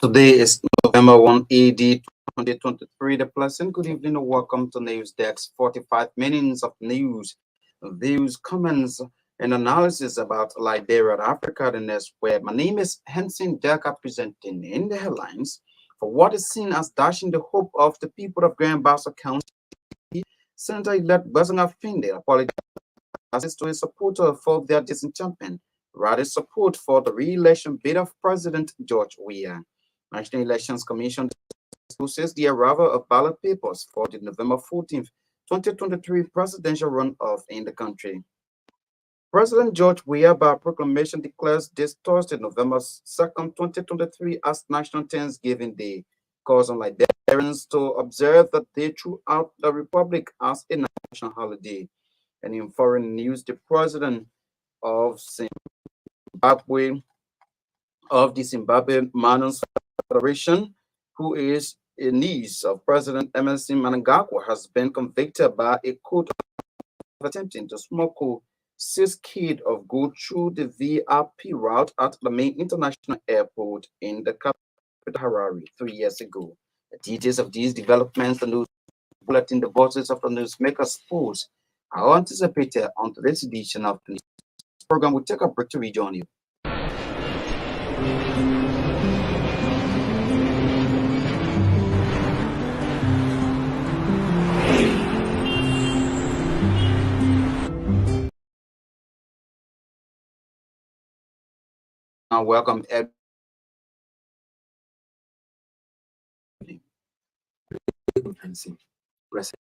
Today is November 1 AD 2023. The pleasant good evening and welcome to News Deck's 45 minutes of news, views, comments, and analysis about Liberia and Africa the next web. My name is Henson Delka presenting in the headlines for what is seen as dashing the hope of the people of Grand Bassa County. Senator-elect Bazanga Finde apologizes to his supporter for their disenchantment, rather support for the re-election bid of President George Weah. National Elections Commission discloses the arrival of ballot papers for the November 14th, 2023 presidential runoff in the country. President George Weah, by proclamation, declares this Thursday, November 2nd, 2023, as National Thanksgiving Day, causing Liberians to observe that day throughout the Republic as a national holiday. And in foreign news, the president of Zimbabwe, Manners Federation, who is a niece of President Emerson Mnangagwa, has been convicted by a court of attempting to smuggle 6 kids of gold through the VIP route at the main international airport in the capital Harare 3 years ago. The details of these developments, the news bulletin, the voices of the newsmakers sports are anticipated on today's edition of the news program. We'll take a break to rejoin you. Welcome everybody. President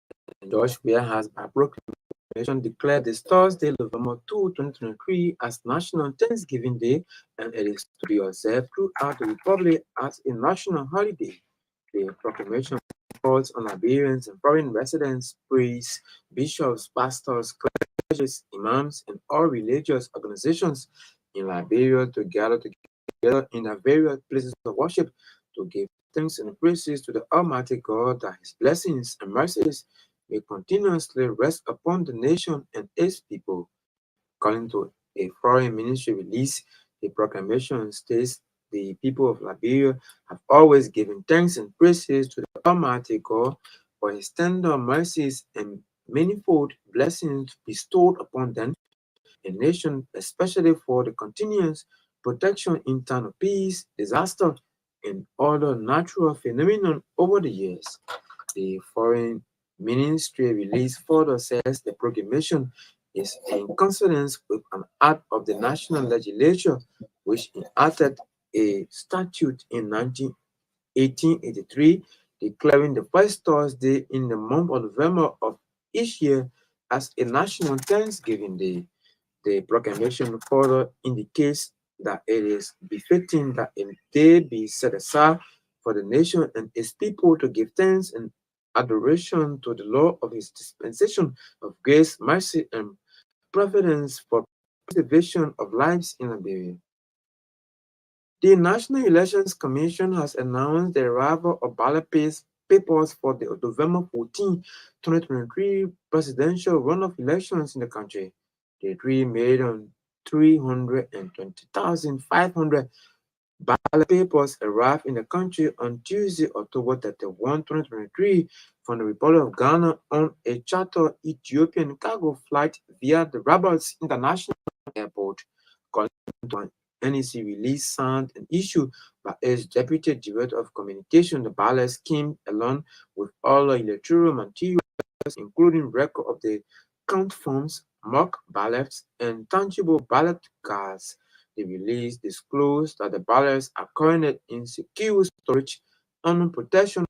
George Weah has by proclamation declared this Thursday, November 2, 2023 as National Thanksgiving Day, and it is to be observed throughout the Republic as a national holiday. The proclamation calls on Liberians and foreign residents, priests, bishops, pastors, clergy, imams, and all religious organizations in Liberia to gather together in their various places of worship to give thanks and praises to the Almighty God that His blessings and mercies may continuously rest upon the nation and its people. According to a foreign ministry release, the proclamation states the people of Liberia have always given thanks and praises to the Almighty God for His tender mercies and manifold blessings bestowed upon them, a nation, especially for the continuous protection in time of peace, disaster, and other natural phenomenon over the years. The foreign ministry release further says the proclamation is in consonance with an act of the national legislature, which enacted a statute in 1883 declaring the first Thursday in the month of November of each year as a national Thanksgiving Day. The proclamation further indicates that it is befitting that a day be set aside for the nation and its people to give thanks and adoration to the Lord of His dispensation of grace, mercy, and providence for preservation of lives in Liberia. The National Elections Commission has announced the arrival of ballot papers for the November 14, 2023 presidential runoff elections in the country. The 3,320,500 ballot papers arrived in the country on Tuesday, October 31, 2023, from the Republic of Ghana on a charter Ethiopian cargo flight via the Rabat International Airport. According to an NEC release signed and issued by its Deputy Director of Communication, the ballots came along with all the electoral materials, including record of the count forms, mock ballots, and tangible ballot cards. The release disclosed that the ballots are currently in secure storage under protection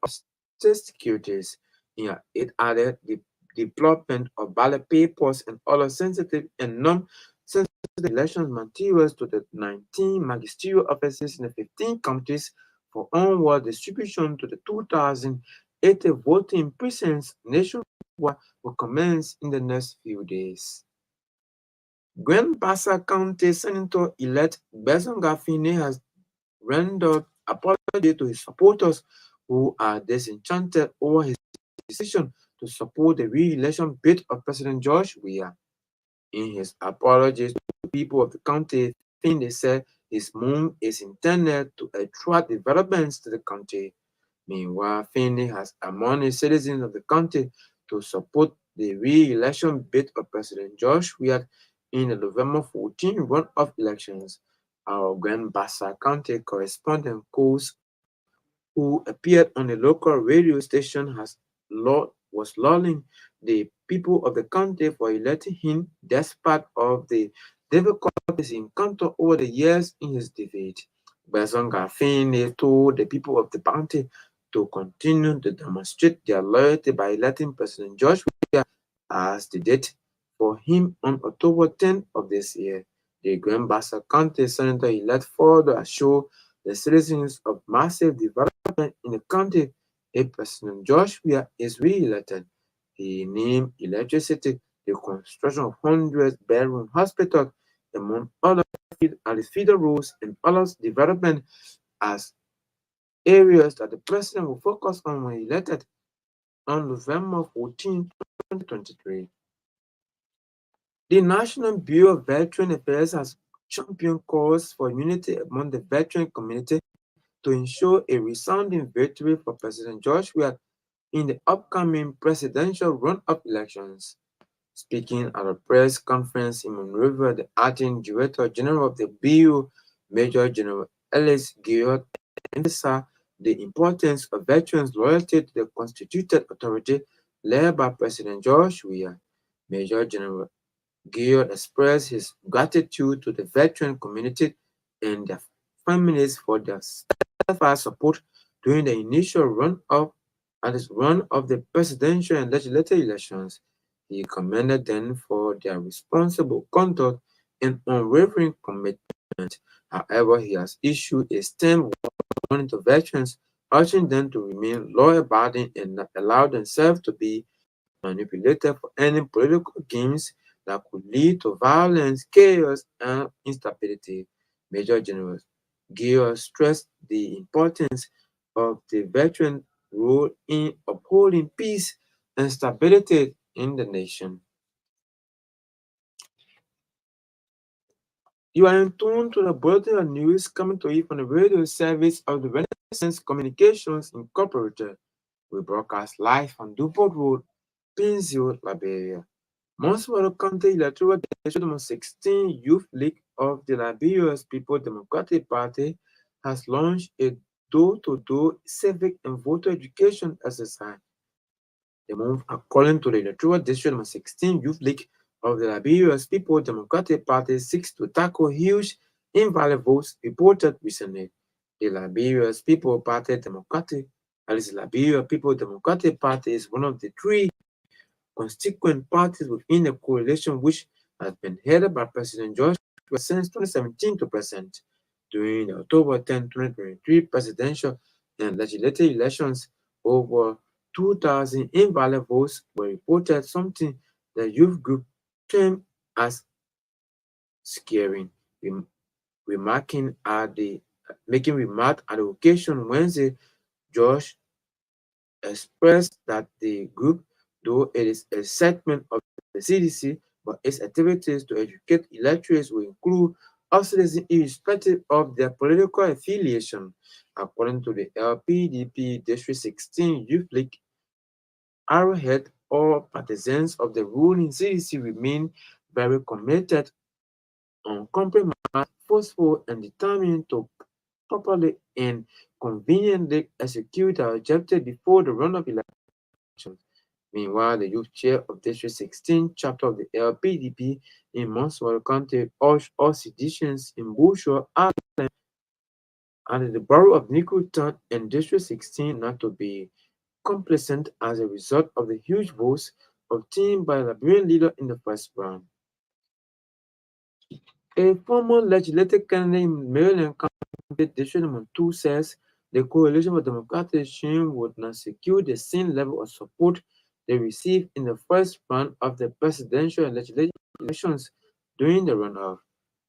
of state securities. It added the development of ballot papers and other sensitive and non-sensitive election materials to the 19 magisterial offices in the 15 counties for onward distribution to the 2,080 voting precincts nationwide will commence in the next few days. Grand Bassa County Senator-elect Bazanga Finde has rendered apology to his supporters who are disenchanted over his decision to support the re-election bid of President George Weah. In his apologies to the people of the county, Finney said his move is intended to attract developments to the country. Meanwhile, Finney has admonished citizens of the country to support the re-election bid of President George Weah in the November 14 runoff elections. Our Grand Bassa County correspondent Coles, who appeared on a local radio station, was lulling the people of the county for electing him despite of the difficulties he encountered over the years in his defeat. Benson Garfin told the people of the county to continue to demonstrate their loyalty by electing President George Weah as the date for him on October 10th of this year. The Grand Bassa County Senator-elect further assured the citizens of massive development in the county if President George Weah is re-elected. He named electricity, the construction of hundreds bedroom hospitals, among other and the feeder roads and other development as areas that the president will focus on when elected on November 14, 2023. The National Bureau of Veteran Affairs has championed calls for unity among the veteran community to ensure a resounding victory for President George Weah in the upcoming presidential runoff elections. Speaking at a press conference in Monrovia, the acting director general of the Bureau, Major General Ellis Guyot, emphasized the importance of veterans' loyalty to the constituted authority led by President George Weah. Major General Guyot expressed his gratitude to the veteran community and their families for their steadfast support during the initial run of the presidential and legislative elections. He commended them for their responsible conduct and unwavering commitment. However, he has issued a stern warning to veterans, urging them to remain law-abiding and not allow themselves to be manipulated for any political gains that could lead to violence, chaos, and instability. Major General Gill stressed the importance of the veteran role in upholding peace and stability in the nation. You are in tune to the bulletin of news coming to you from the radio service of the Renaissance Communications Incorporated. We broadcast live on Dupont Road, Painesville, Liberia. Monroe County Electoral District Number 16 Youth League of the Liberia's People Democratic Party has launched a door-to-door civic and voter education exercise. The move, according to the Electoral District Number 16 Youth League of the Liberia's People Democratic Party, seeks to tackle huge invalid votes reported recently. The Liberia's People Party Democratic, that is, Liberia People Democratic Party, is one of the three constituent parties within the coalition, which has been headed by President George since 2017 to present. During the October 10, 2023 presidential and legislative elections, over 2,000 invalid votes were reported, something the youth group termed as scaring, remarking at the making remark at the occasion Wednesday. George expressed that the group, though it is a segment of the CDC, but its activities to educate electorates will include all citizens irrespective of their political affiliation. According to the LPDP District 16 Youth League, Arrowhead, all partisans of the ruling CDC remain very committed, uncompromised, forceful, and determined to properly and conveniently execute our objective before the runoff elections. Meanwhile, the youth chair of District 16, chapter of the LPDP in Monroe County, urged all citizens in Bushua Island and the borough of Nicholton and District 16 not to be complacent as a result of the huge votes obtained by the Liberian leader in the first round. A former legislative candidate in Maryland County District Number 2 says the Coalition for Democratic Change would not secure the same level of support they received in the first round of the presidential and legislative elections during the runoff.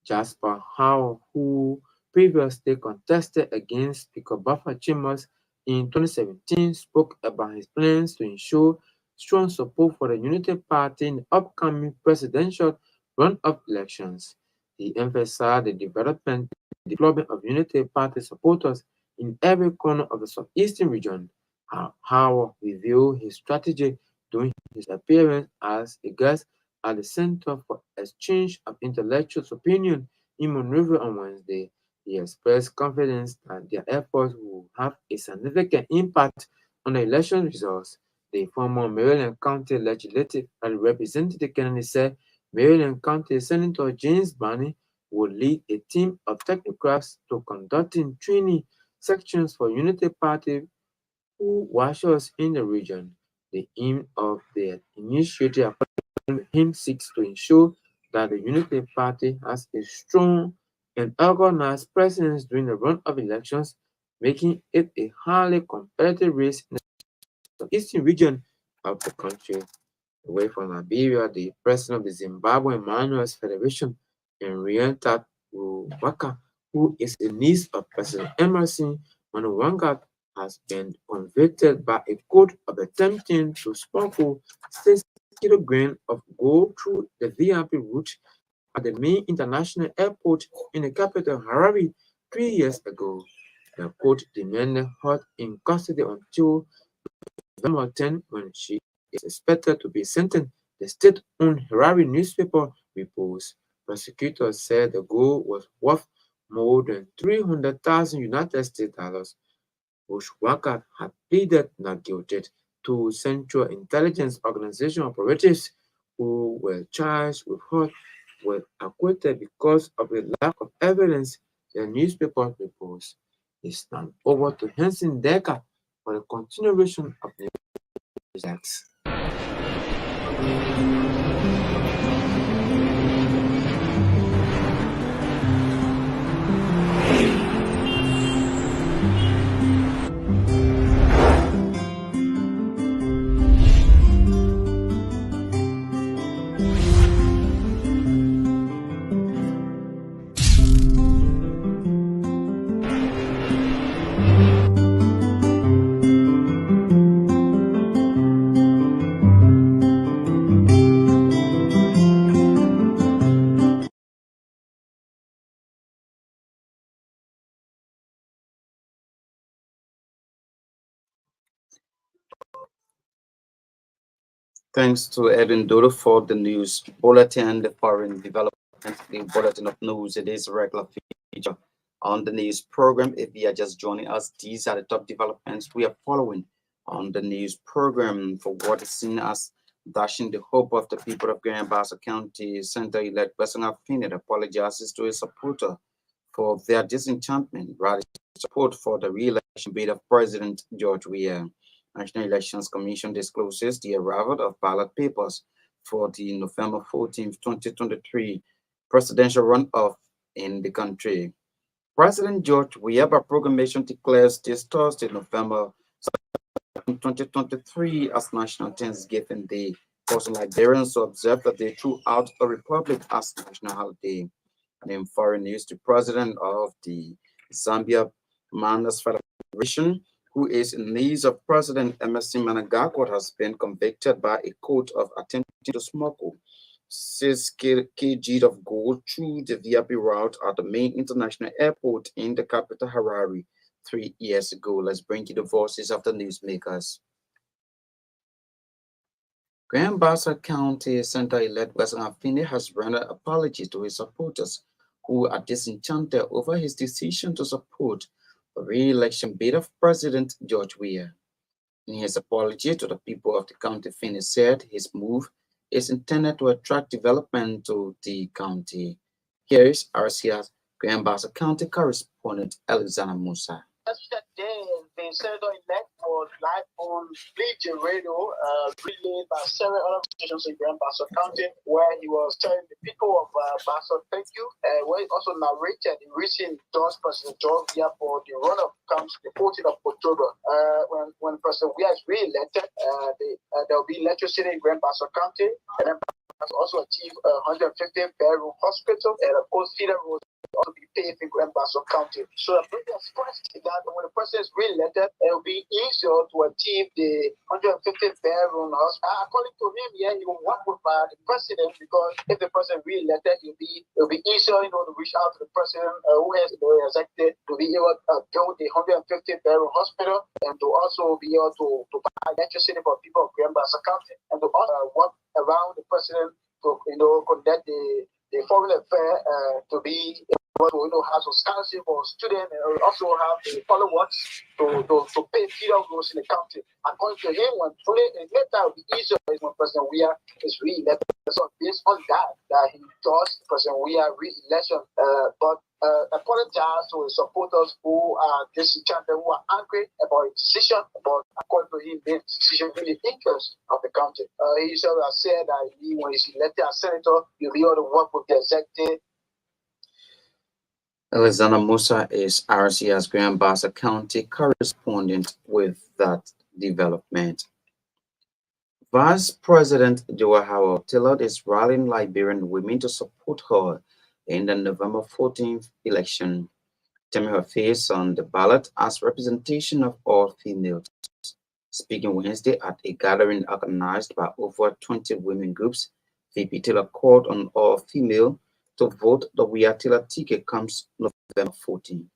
Jasper Howe, who previously contested against Speaker Buffer Chambers in 2017, spoke about his plans to ensure strong support for the Unity Party in the upcoming presidential runoff elections. He emphasized the deployment of Unity Party supporters in every corner of the southeastern region. Howard revealed his strategy during his appearance as a guest at the Center for Exchange of Intellectual Opinion in Monrovia on Wednesday. He expressed confidence that their efforts will have a significant impact on the election results. The former Maryland County Legislative and Representative Kennedy said Maryland County Senator James Barney will lead a team of technocrats to conducting training sections for Unity Party who watchers in the region. The aim of the initiative, according to him, seeks to ensure that the Unity Party has a strong and organized presence during the run of elections, making it a highly competitive race in the eastern region of the country. Away from Liberia, the president of the Zimbabwe Miners Federation, Henrietta Ruwaka, who is a niece of President Emerson Mnangagwa, has been convicted by a court of attempting to smuggle 6 kilograms of gold through the VIP route at the main international airport in the capital Harare 3 years ago. The court demanded her in custody until November 10 when she is expected to be sentenced, the state-owned Harare newspaper reports. Prosecutors said the gold was worth more than 300,000 United States dollars. Bushwhacker had pleaded not guilty to Central Intelligence Organization operatives who were charged with her were acquitted because of the lack of evidence, the newspaper reports. It's now over to Hansen Decker for the continuation of the news. Thanks to Edwin Dodo for the news bulletin, the foreign development, the bulletin of news. It is a regular feature on the news program. If you are just joining us, these are the top developments we are following on the news program for what is seen as dashing the hope of the people of Grand Bassa County. Center-elect Western Affinity apologizes to his supporter for their disenchantment, rather support for the re-election bid of President George Weah. National Elections Commission discloses the arrival of ballot papers for the November 14th, 2023 presidential runoff in the country. President George Weah by proclamation declares this Thursday, November 2023 as National Thanksgiving Day, causing Liberians to observe the day throughout the republic as national holiday. And in foreign news, the president of the Zambia Miners Federation, who is in niece of President Emerson Mnangagwa, has been convicted by a court of attempting to smuggle 6 kg of gold through the VIP route at the main international airport in the capital Harare 3 years ago. Let's bring you the voices of the newsmakers. Grand Bassa County Center-elect Western Affinity has rendered apology to his supporters who are disenchanted over his decision to support the re-election bid of President George Weah. In his apology to the people of the county, Finney said his move is intended to attract development to the county. Here is RCR's Grand Bassa County correspondent Alexander Musa. Yesterday, the senator-elect was live on Bleacher Radio, relayed by several other stations in Grand Bassa County, where he was telling the people of Bassa thank you, where he also narrated the recent endorsed President George Weah for the run-up comes the 14th of October. When President Weah is re-elected, there will be electricity in Grand Bassa County, and then also achieve a 150 bedroom hospital and a post-feeder road also be paved in Grand Bassa County. So the president expressed that when the president is re-elected, it will be easier to achieve the 150 bedroom house. According to him, yeah, he will work with the president because if the president re-elected, it will be easier, to reach out to the president who has been elected to be able to build the 150 bedroom hospital and to also be able to provide electricity for people of Grand Bassa County and to work around the president to conduct the foreign affair to be able to have some scholarship for students and also have the follow-ups to pay feeder roads in the county. According to him, when later will be easier when President Weah is re-elected. So based on that he does President Weah re-election, but apologize to his supporters who are disenchanted, who are angry about his decision, but according to him, made decision in the interest of the country. He said that when he's elected as senator, he'll be able to work with the executive. Alexander Musa is RCS Grand Bassa County correspondent with that development. Vice President Joa Howard Tillard is rallying Liberian women to support her in the November 14th election, turning her face on the ballot as representation of all females. Speaking Wednesday at a gathering organized by over 20 women groups, VP Taylor called on all female to vote the Weah Taylor ticket comes November 14.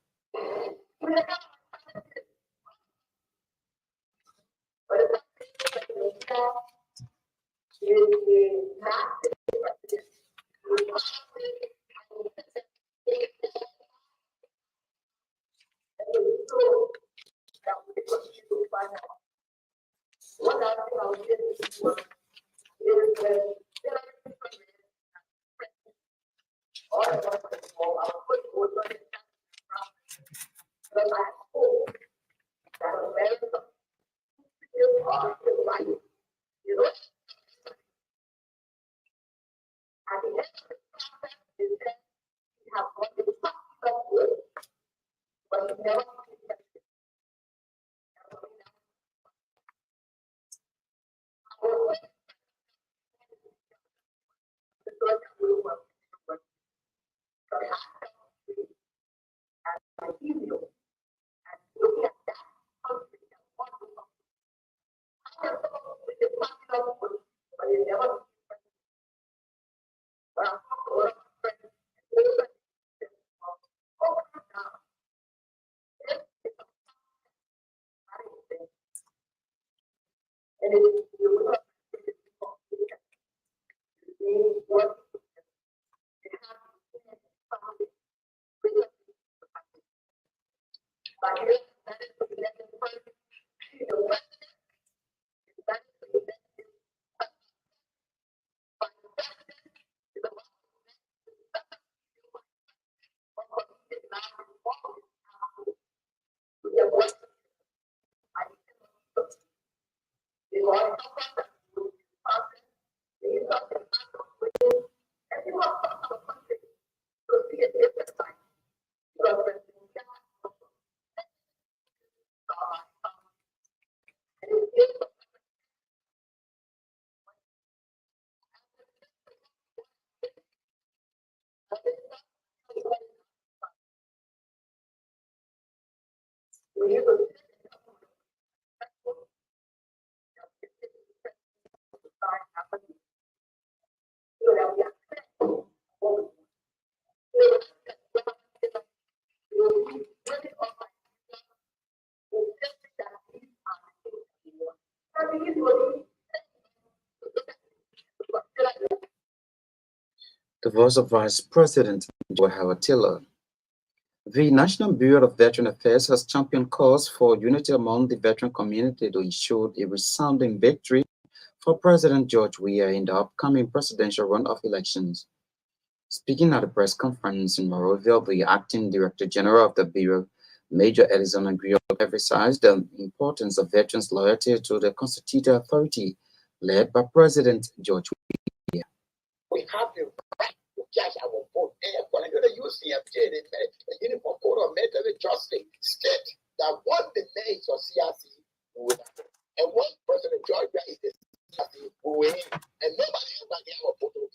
The voice of Vice President Joe Howard Tillard. The National Bureau of Veteran Affairs has championed calls for unity among the veteran community to ensure a resounding victory for President George Weah in the upcoming presidential runoff elections. Speaking at a press conference in Monrovia, the acting director general of the Bureau, Major Elizona Griot, emphasized the importance of veterans' loyalty to the constituted authority led by President George Weah. We have the right to judge our vote. According to the UCFJ, the Uniform Code of Military Justice state that once the names of CRC and once President George Weah is the we win, and nobody ever gave a vote to be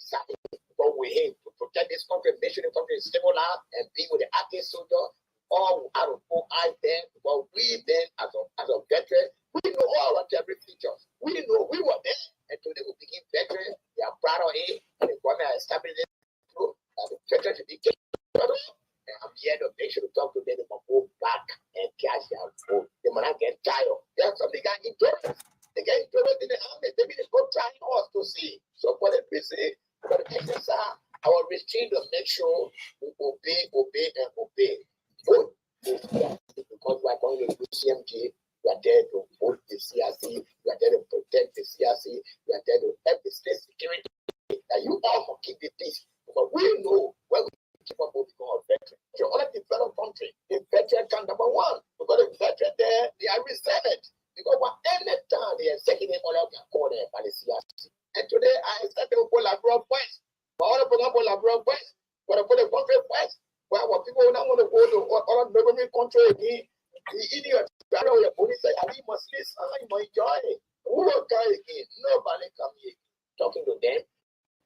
but we aim to protect this country, make sure the country is stable out and be with the active soldier, all out of all eyes then, but we then as a veteran, we know all our every features. We know we were there, and today we begin veterans, they are proud of it, and the government has established it through the veterans to be kept. And I'm here to make sure to talk to them about go back and cash their vote. They might not get tired. There's something got endurance. They get endurance in the army. They be go trying us to see. So for the PC, for the exercise, our restraint to make sure we obey, and obey. Vote because we are going to do CMG. We are there to vote the CRC. We are there to protect the CRC. We are there to help the state security. That you all can keep the peace. But we know when we keep on moving on veteran. So all of the developed country, the veteran can number one. Because the veteran there, they are resented. Because any time they are taking it all out their corner by the CRC. And today I started to pull a broad voice. But all of them pull a broad voice. But I put a country voice. Well, what people don't want to go to all government country again. The idiot, I know your police say, I must listen, I must enjoy it. Who will go again? Nobody come here talking to them.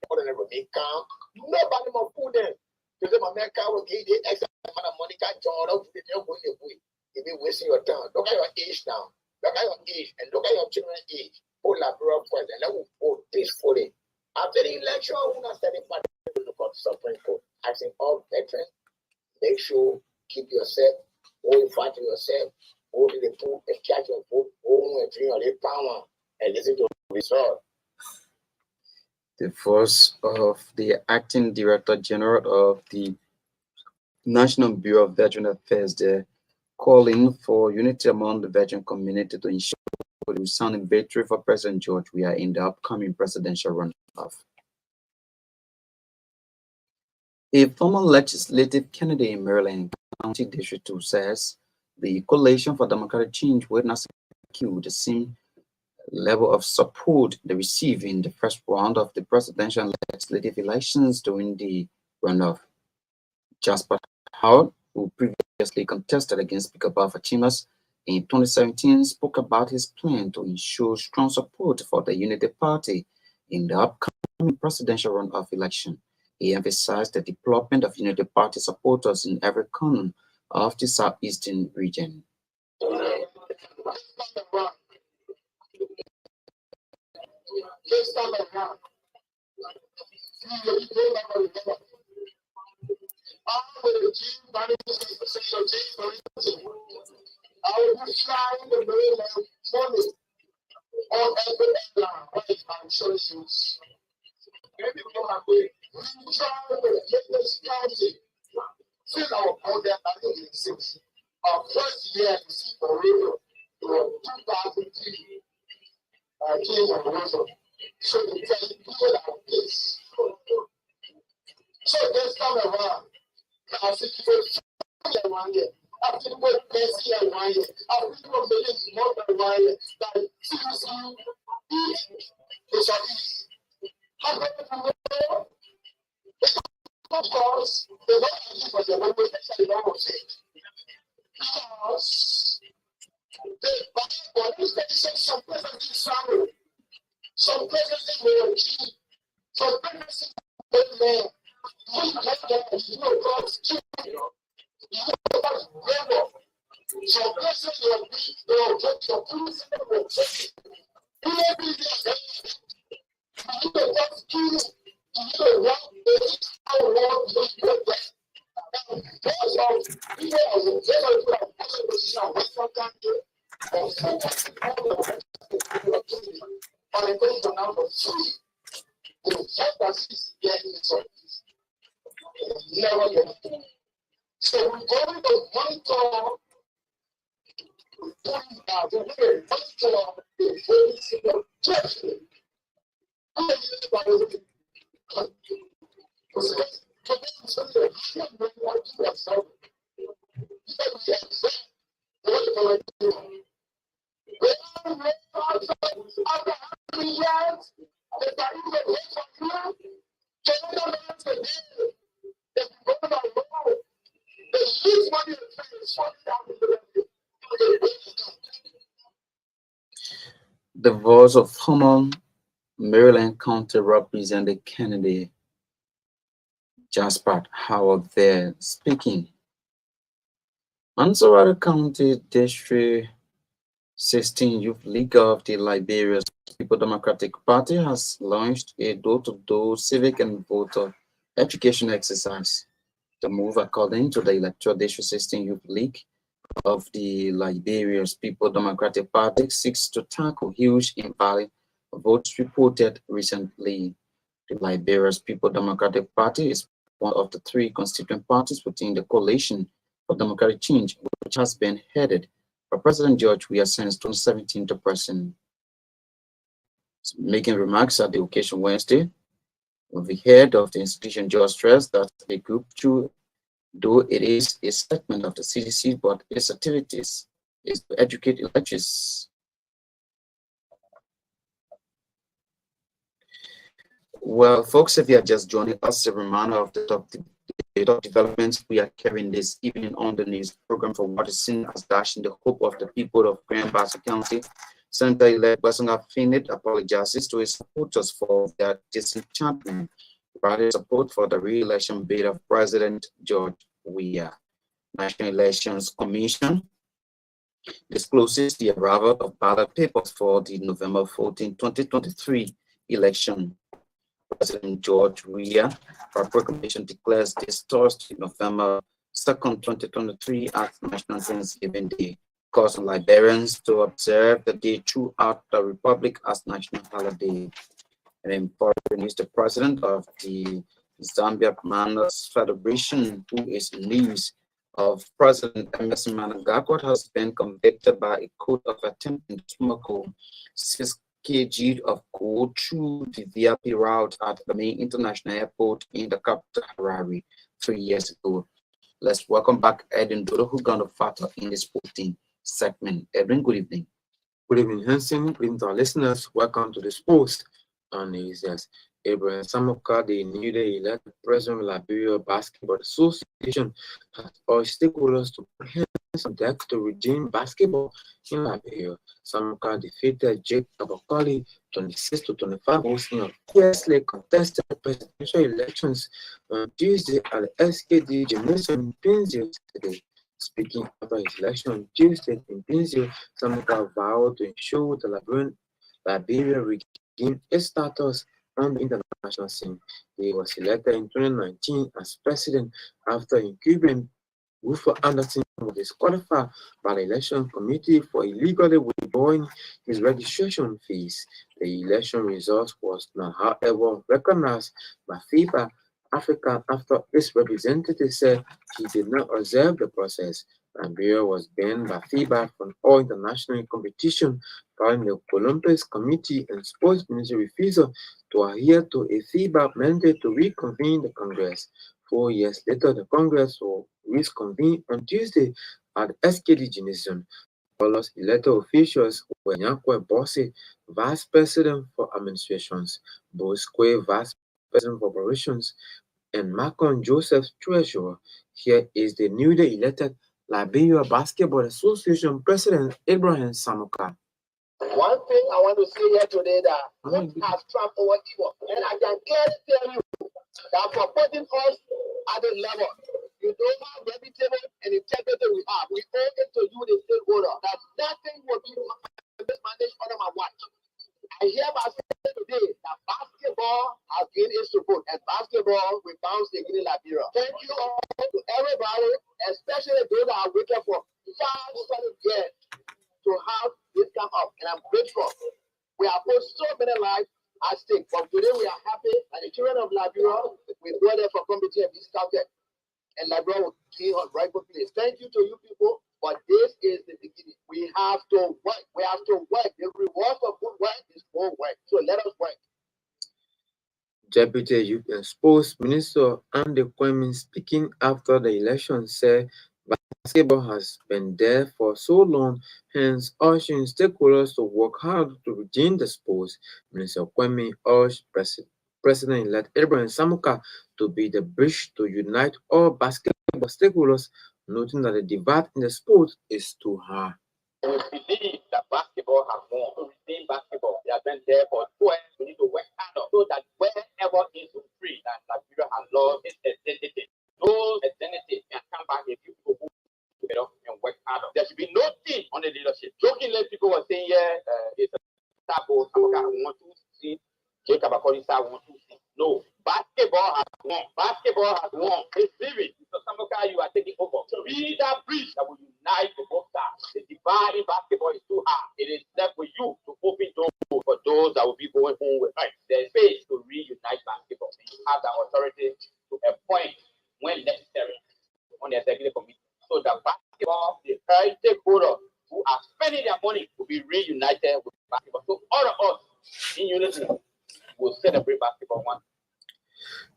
Or they will be calm. Nobody will fool them. Because if America will give you extra amount of money, can't join up with them going away. You'll be wasting your time. Look at your age now. Look at your age and look at your children's age. Hold a broad point and let them vote peacefully. After the election, we're not standing for the Supreme Court. I think all veterans, make sure, keep yourself, hold fight to yourself, hold to the pool, and catch your vote, hold and drink your power, and listen to the result. The voice of the acting director general of the National Bureau of Veteran Affairs there, calling for unity among the veteran community to ensure the resounding victory for President George Weah in the upcoming presidential runoff. A former legislative candidate in Maryland County District 2 says the Coalition for Democratic Change will not secure the same level of support they received in the first round of the presidential and legislative elections during the runoff. Jasper Howard, who previously contested against Speaker Baffa Chimas in 2017, spoke about his plan to ensure strong support for the Unity Party in the upcoming presidential runoff election. He emphasized the development of Unity Party supporters in every corner of the southeastern region. I will be flying the mainland money on every airline on my choices. Maybe we don't have to try to get this county. Since our border in 6, our first year in for real, 2003, came on reason. So the people like this. So this time around, I see people 1 year. After the word Messi and 1 year, after the word Messi more than 1 year, that seriously is a ease. How many people because they don't agree for the language they don't say. Because they some places in sorrow, some places in will some places in will you get God's children. You know God's labor. Some places will be, they will get your police and they will take it. You will be there. You know God's children. You know what they how long they get there. Those of people of the general position of Western country, or sometimes on a question now of free. The fact that is getting service. Never get it. So we're going to monitor putting out the way monitor the very single church. The voice of Haman Maryland County Representative candidate Jasper Howard there speaking. Ansawara County District 16 Youth League of the Liberia's People Democratic Party has launched a door-to-door civic and voter education exercise. The move, according to the Electoral District 16 Youth League of the Liberia's People Democratic Party, seeks to tackle huge invalid votes reported recently. The Liberia's People Democratic Party is one of the three constituent parties within the Coalition for Democratic Change, which has been headed by President George Weah since 2017 to present. Making remarks at the occasion Wednesday, the head of the institution just stressed that the group, though it is a segment of the CDC, but its activities is to educate electors. Well, folks, if you are just joining us, a reminder of the top developments we are carrying this evening on the news program for what is seen as dashing the hope of the people of Grand Bassa County. Senator-elect Basunga Finit apologizes to his supporters for their disenchantment, providing support for the re-election bid of President George Weah. National Elections Commission discloses the arrival of ballot papers for the November 14, 2023 election. President George Weah, by proclamation, declares this Thursday, November 2nd, 2023, as National Thanksgiving Day, causing Liberians to observe the day throughout the Republic as national holiday. And in foreign news, the president of the Zambia Manners Federation, who is in news of President Emerson Mnangagwa, has been convicted by a court of attempting to smuggle 6 kg of gold through the VIP route at the main international airport in the capital Harare 3 years ago. Let's welcome back Edwin Dodo, who got a factor in this 14th segment. Edwin, good evening. Good evening, Hansen. Good evening to our listeners. Welcome to this post. And it says Abraham Samuka, the newly elected president of Liberia Basketball Association, has urged stakeholders to put hands on deck to redeem basketball in Liberia. Samuka defeated Jake Abakali 26 to 25 votes in a fiercely contested presidential elections on Tuesday at the SKD Gymnasium in Pinzio today. Speaking after his election on Tuesday in Pinzio, Samuka vowed to ensure the Liberia regained its status on the international scene. He was elected in 2019 as president after incumbent Rufus Anderson was disqualified by the election committee for illegally withdrawing his registration fees. The election results was not, however, recognized by FIBA Africa after its representative said he did not observe the process. Liberia was banned by FIBA from all international competition following the Olympics Committee and Sports Ministry refusal to adhere to a FIBA mandate to reconvene the Congress. 4 years later, the Congress will reconvene on Tuesday at the SKD Gymnasium. Followers elected officials were Nyakwe Bossi, Vice President for Administrations, Bosque, Vice President for Operations, and Macon Joseph, Treasurer. Here is the newly elected Liberia Basketball Association President Abraham Samuka. One thing I want to say here today that God has triumphed over evil. And I can clearly tell you that for putting us at the level, you know how reputable and integrity we have. We owe it to you, the stakeholder, that nothing will be mismanaged under my watch. I hereby say today that basketball has gained its support, and basketball will bounce again in Liberia. Thank you all to everybody, especially those that are waiting for 5 solid years to have this come up, and I'm grateful. We have put so many lives at stake, but today we are happy that the children of Liberia will go there for competition and be scouted, and Liberia will gain on rightful place. Thank you to you people, but this is the beginning. We have to work. We have to work. The reward for good work is more work. So let us work. Deputy Youth and Sports Minister Andy Kwame, speaking after the election, said basketball has been there for so long, hence urging stakeholders to work hard to regain the sports. Minister Kwame urged President-elect Abraham Samuka to be the bridge to unite all basketball stakeholders, noting that the divide in the sport is too high. We believe that basketball has won. To redeem basketball, they have been there for 12. We need to work harder so that wherever is free, that Nigeria has lost its identity. Those identity can come back if you people who together and work harder. There should be no team on the leadership. Jokingly, people were saying, it's a taboo. I want to see Jacob Akoli want to see. No, basketball has won. Basketball has won. Receive it. So Samoka, you are taking over. So be that bridge that will unite the both sides. The divide in basketball is too hard. It is left for you to open doors for those that will be going home with right. There's space to reunite basketball. And you have the authority to appoint when necessary on the executive committee. So the basketball, the current stakeholders who are spending their money will be reunited with basketball. So all of us in unity will celebrate basketball one.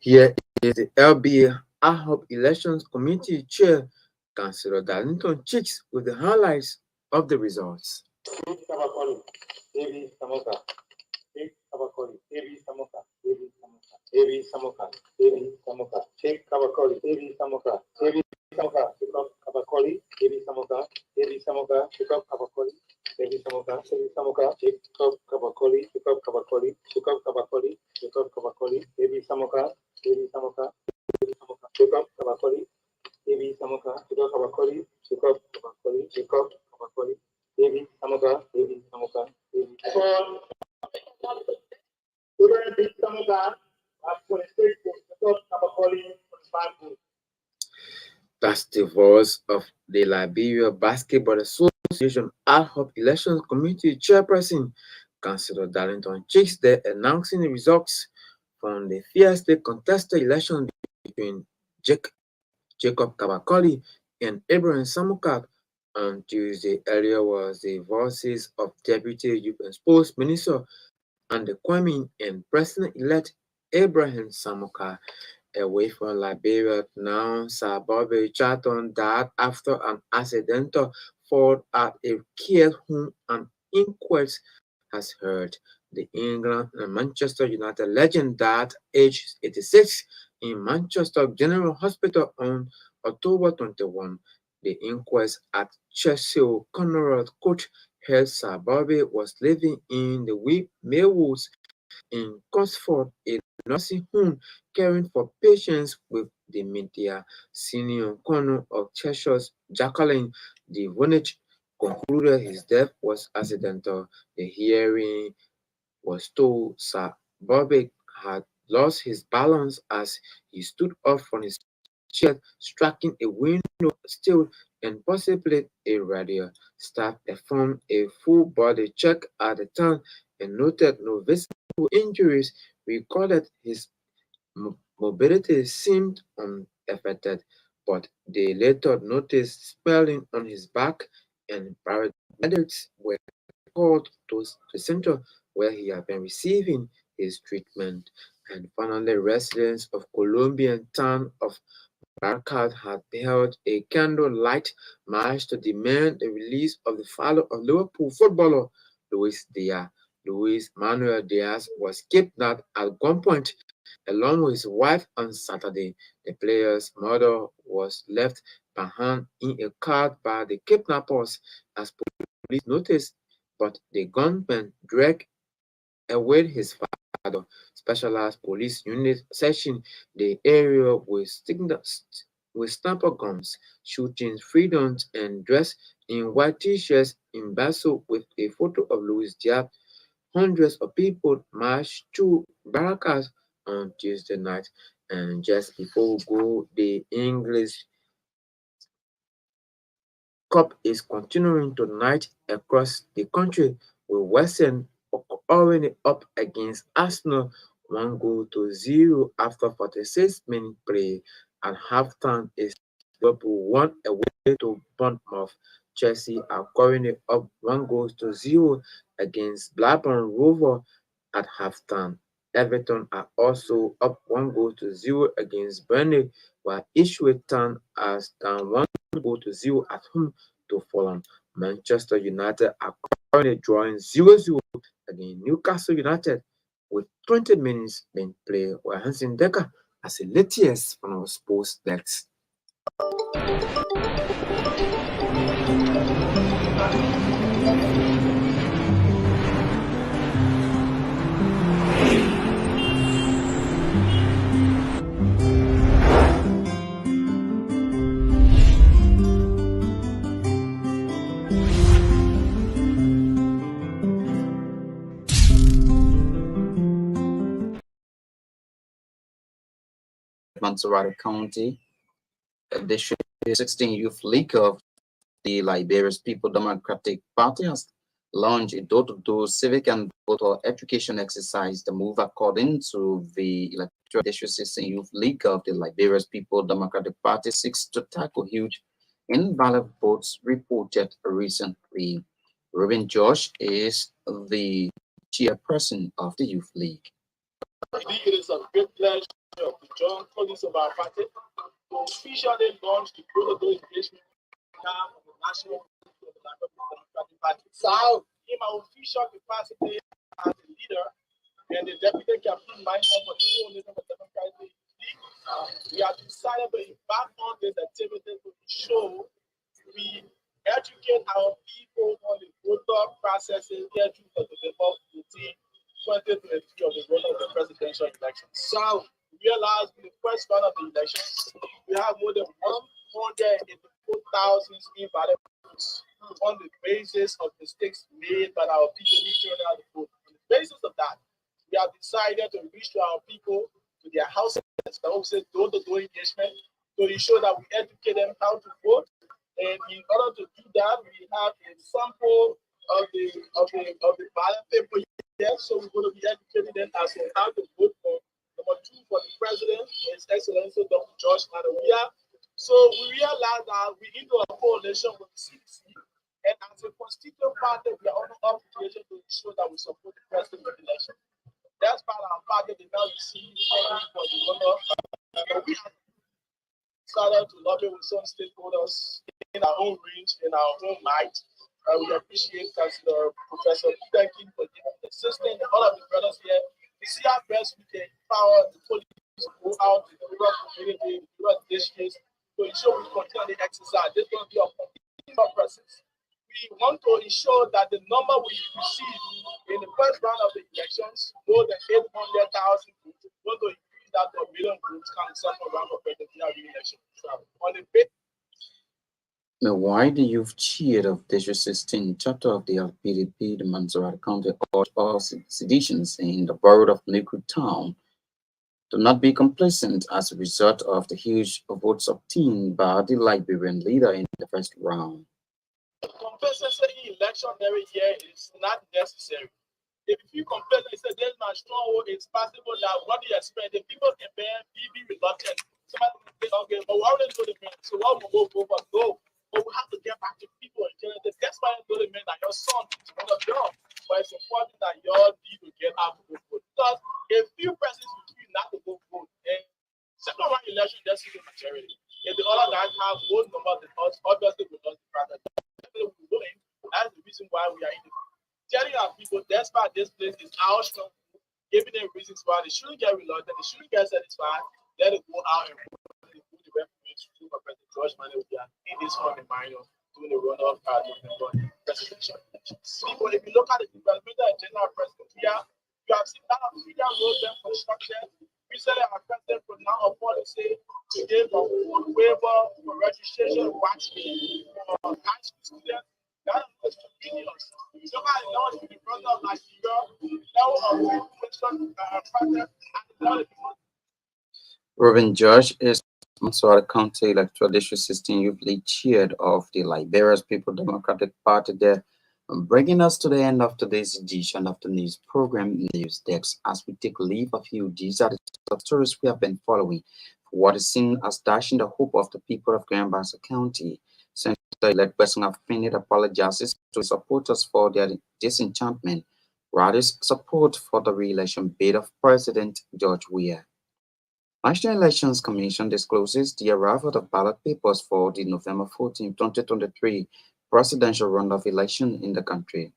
Here is the LBA AHOP Elections Committee Chair, Councillor Darlington Chicks, with the highlights of the results. That's the voice of the Liberia Basketball Association AHOP Elections Committee Chairperson, Councillor Darlington Chicks, there announcing the results from the fiercely contested election between Jacob Kabakoli and Abraham Samukat on Tuesday. Earlier was the voices of Deputy Youth and Sports Minister and the Kwame and President-elect Abraham Samukat. Away from Liberia now, Sir Bobby Charlton died after an accidental fall at a care home. An inquest has heard. The England and Manchester United legend died aged 86 in Manchester General Hospital on October 21. The inquest at Chelsea Conrad coach heard Sir Bobby was living in the Millwoods in Cosford, a nursing home caring for patients with dementia. Senior Colonel of Cheshire's Jacqueline Devonage concluded his death was accidental. The hearing was told Sir Bobby had lost his balance as he stood up from his chair, striking a window sill and possibly a radio. Staff performed a full body check at the time and noted no visible injuries. Recorded his mobility seemed unaffected, but they later noticed swelling on his back, and paramedics were called to the center where he had been receiving his treatment. And finally, residents of Colombian town of Barcad had held a candlelight march to demand the release of the father of Liverpool footballer Luis Diaz. Luis Manuel Diaz was kidnapped at gunpoint along with his wife on Saturday. The player's mother was left behind in a car by the kidnappers, as police noticed, but the gunman dragged away his father. Specialized police units searching the area with sniper guns, shooting freedoms, and dressed in white t-shirts embezzled with a photo of Luis Diaz. Hundreds of people marched to Barracas on Tuesday night. And just before we go, the English Cup is continuing tonight across the country, with Western already up against Arsenal 1-0 after 46 minutes play. At halftime, is Liverpool 1 away to Bournemouth. Chelsea are currently up 1-0 against Blackburn Rovers at halftime. Everton are also up 1-0 against Burnley, while Ipswich Town is down 1-0 at home to Fulham. Manchester United are currently drawing 0-0 against Newcastle United with 20 minutes being played, while Hansen Decker has the latest from our sports decks. Montserrat County, District 16 Youth League of the Liberia's People Democratic Party has launched a door-to-door civic and voter education exercise. The move, according to the Electoral District 16 Youth League of the Liberia's People Democratic Party, seeks to tackle huge invalid votes reported recently. Ruben Josh is the chairperson of the Youth League. It is a great pleasure to join colleagues of our party to officially launch the protocol engagement program of the National Democratic Party. So, in my official capacity as a leader and the deputy campaign manager for the Coalition of Democratic League, we have decided to embark on this activity to show we educate our people on the voter processes here to the November 14, 2023 of the run of the presidential election. So, we realized in the first round of the election, we have more than 184,000 invalid votes on the basis of mistakes made by our people who turned out to vote. On the basis of that, we have decided to reach to our people, to their houses, the offices, door-to-door engagement, to ensure that we educate them how to vote. And in order to do that, we have a sample of the ballot paper here. So we're going to be educating them as to how to vote for number 2 for the president, His Excellency Dr. George Manawiya. So we realize that we need a coalition with the CDC, and as a constituent party, we are on an obligation to ensure that we support the president election. That's part of our party that now receive funding for the runner. We have started to lobby with some stakeholders in our own range, in our own might. We appreciate Professor Peter King for giving the system and all of the brothers here. We see how best we can empower the police to go out to the rural community, the rural districts, to ensure we continue the exercise. This is going to be a continuous process. We want to ensure that the number we receive in the first round of the elections, more than 800,000 votes, we want to increase that to 1 million votes come the second round of presidential election. On the Now, why the youth cheered of District 16 chapter of the LPDP, the Montserrat County, urged all citizens in the borough of Liquid Town to not be complacent as a result of the huge votes obtained by the Liberian leader in the first round. Complacency election every year is not necessary. If you complain and say there's my stronghold, it's possible that what you expect, the people can be reluctant. Somebody can say, okay, but why would they go to men? So why would we go? But we have to get back to people and tell them that that's why I'm going to mean that your son is one of them. But it's important that you all need to get out to go vote. Because a few persons will choose not to go vote. And second round election, that's the majority. If the other guys have vote number than us, obviously we not the product. That's the reason why we are in the telling our people that's why this place is our strong, giving them reasons why they shouldn't get reluctant, they shouldn't get satisfied, let it go out and vote the reference to President George Manawiya in this one minor during the runoff presidential elections. People, if you look at the developmental agenda of President here, you have seen that African roads and construction. Recently, our president put down a policy to give a full waiver for registration wax for high school students. That was continuous. Somebody knows the brother of Nigeria, now a question project and Robin George is Montserrat County Electoral District 16 Youth League cheered of the Liberia's People Democratic Party there, bringing us to the end of today's edition of the news program News Desk. As we take leave of you, these are the stories we have been following for what is seen as dashing the hope of the people of Grand-Bassa County. Senator-elect Person of Finite apologizes to supporters for their disenchantment, rather support for the re-election bid of President George Weah. National Elections Commission discloses the arrival of ballot papers for the November 14, 2023 presidential runoff election in the country.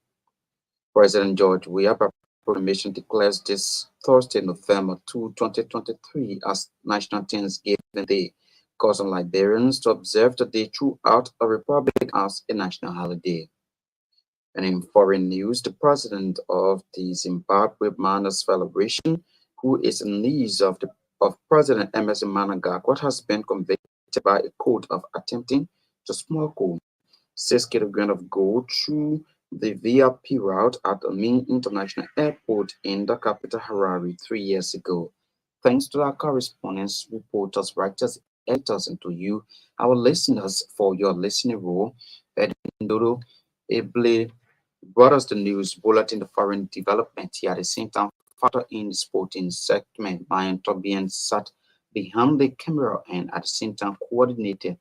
President George Weah, by proclamation, declares this Thursday, November 2, 2023 as National Thanksgiving Day, causing Liberians to observe the day throughout the Republic as a national holiday. And in foreign news, the president of the Zimbabwe Manners Federation, who is a niece of President Emerson Mnangagwa, has been convicted by a court of attempting to smuggle 6 kilograms of gold through the VIP route at the main international airport in the capital Harare 3 years ago. Thanks to our correspondents, reporters, writers, editors, and to you, our listeners, for your listening role. Edindodo Eble brought us the news bulletin, the foreign development here at the same time, factor in the sporting segment. Brian Tobian sat behind the camera and at the same time coordinated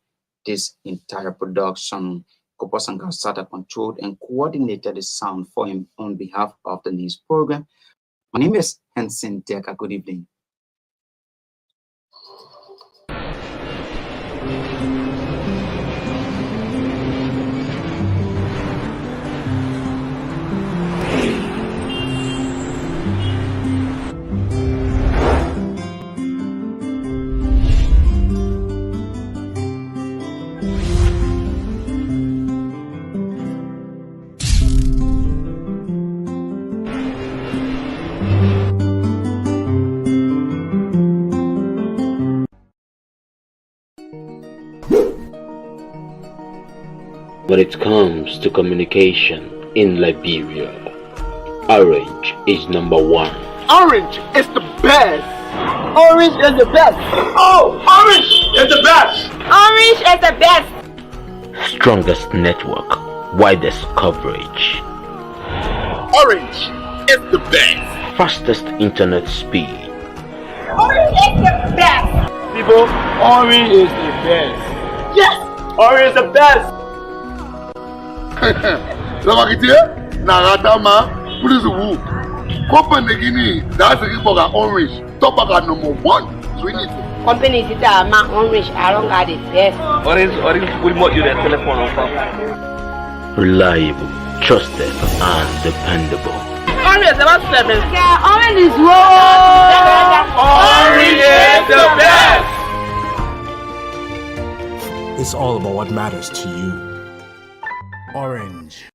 this entire production. Kopasanga Sata controlled and coordinated the sound for him on behalf of the news program. My name is Henson Deka. Good evening. When it comes to communication in Liberia, Orange is number one. Orange is the best. Orange is the best. Oh, Orange is the best. Orange is the best. Strongest network, widest coverage, Orange is the best. fastest internet speed. Orange is the best. People, Orange is the best. Yes, Orange is the best. Lamakite, Naratama, please woo. Company Guinea, that's a for Orange. Top of number one. Swing it. Company Tita Ma Orange along got the best. Orange will more you the telephone on phone. Reliable, trusted, and dependable. Orange is about 7. Yeah, Orange is Orange is the best. It's all about what matters to you. Orange.